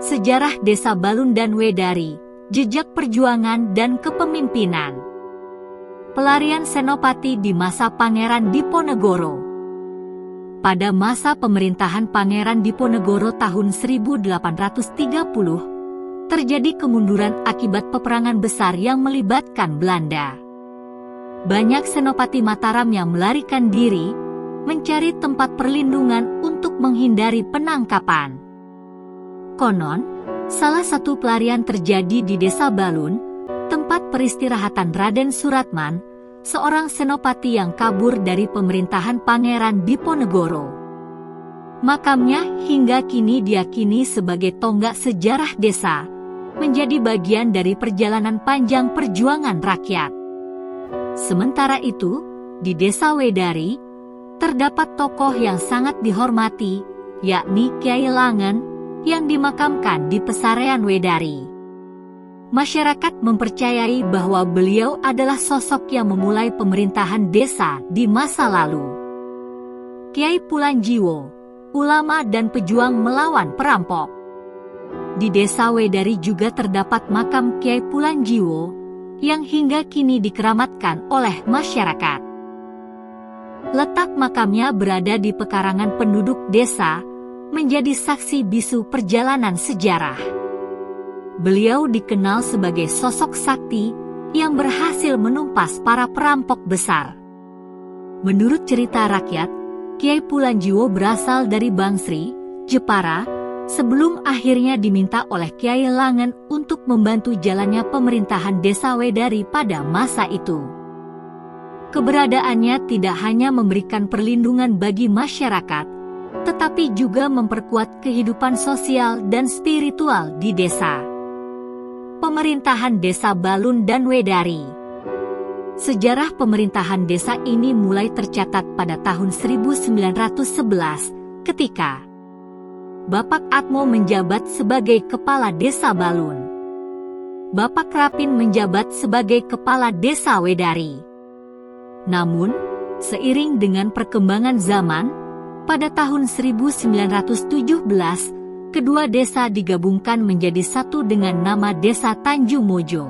Sejarah Desa Balun dan Wedari, jejak perjuangan dan kepemimpinan. Pelarian Senopati di masa Pangeran Diponegoro. Pada masa pemerintahan Pangeran Diponegoro tahun 1830, terjadi kemunduran akibat peperangan besar yang melibatkan Belanda. Banyak Senopati Mataram yang melarikan diri, mencari tempat perlindungan untuk menghindari penangkapan. Konon, salah satu pelarian terjadi di Desa Balun, tempat peristirahatan Raden Suratman, seorang senopati yang kabur dari pemerintahan Pangeran Diponegoro. Makamnya hingga kini diyakini sebagai tonggak sejarah desa, menjadi bagian dari perjalanan panjang perjuangan rakyat. Sementara itu, di Desa Wedari, terdapat tokoh yang sangat dihormati, yakni Kyai Langen, yang dimakamkan di Pesarean Wedari. Masyarakat mempercayai bahwa beliau adalah sosok yang memulai pemerintahan desa di masa lalu. Kyai Pulanjiwo, ulama dan pejuang melawan perampok. Di Desa Wedari juga terdapat makam Kyai Pulanjiwo yang hingga kini dikeramatkan oleh masyarakat. Letak makamnya berada di pekarangan penduduk desa, menjadi saksi bisu perjalanan sejarah. Beliau dikenal sebagai sosok sakti yang berhasil menumpas para perampok besar. Menurut cerita rakyat, Kyai Pulanjiwo berasal dari Bangsri, Jepara, sebelum akhirnya diminta oleh Kyai Langen untuk membantu jalannya pemerintahan Desa Wedari pada masa itu. Keberadaannya tidak hanya memberikan perlindungan bagi masyarakat, tetapi juga memperkuat kehidupan sosial dan spiritual di desa. Pemerintahan Desa Balun dan Wedari. Sejarah pemerintahan desa ini mulai tercatat pada tahun 1911 ketika Bapak Atmo menjabat sebagai Kepala Desa Balun. Bapak Rapin menjabat sebagai Kepala Desa Wedari. Namun, seiring dengan perkembangan zaman, pada tahun 1917, kedua desa digabungkan menjadi satu dengan nama Desa Tanjung Mojo.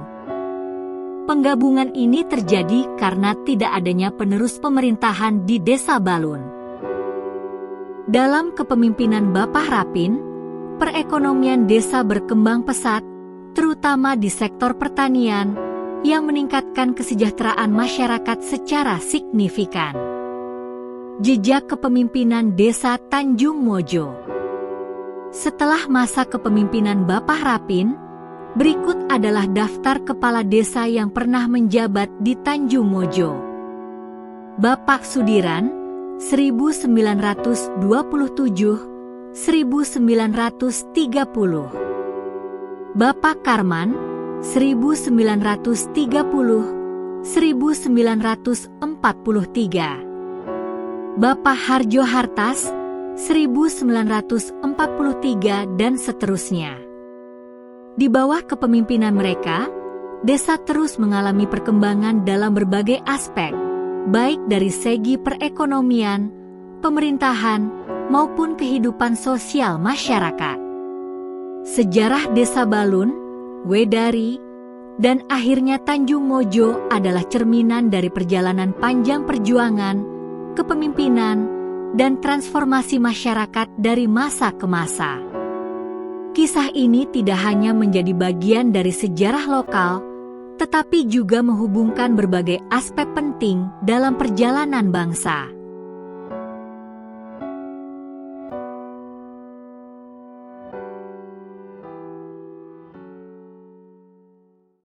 Penggabungan ini terjadi karena tidak adanya penerus pemerintahan di Desa Balun. Dalam kepemimpinan Bapak Rapin, perekonomian desa berkembang pesat, terutama di sektor pertanian, yang meningkatkan kesejahteraan masyarakat secara signifikan. Jejak kepemimpinan Desa Tanjung Mojo. Setelah masa kepemimpinan Bapak Rapin, berikut adalah daftar kepala desa yang pernah menjabat di Tanjung Mojo. Bapak Sudiran, 1927-1930. Bapak Karman, 1930-1943. Bapak Harjo Hartas, 1943 dan seterusnya. Di bawah kepemimpinan mereka, desa terus mengalami perkembangan dalam berbagai aspek, baik dari segi perekonomian, pemerintahan, maupun kehidupan sosial masyarakat. Sejarah Desa Balun, Wedari, dan akhirnya Tanjung Mojo adalah cerminan dari perjalanan panjang perjuangan, kepemimpinan, dan transformasi masyarakat dari masa ke masa. Kisah ini tidak hanya menjadi bagian dari sejarah lokal, tetapi juga menghubungkan berbagai aspek penting dalam perjalanan bangsa.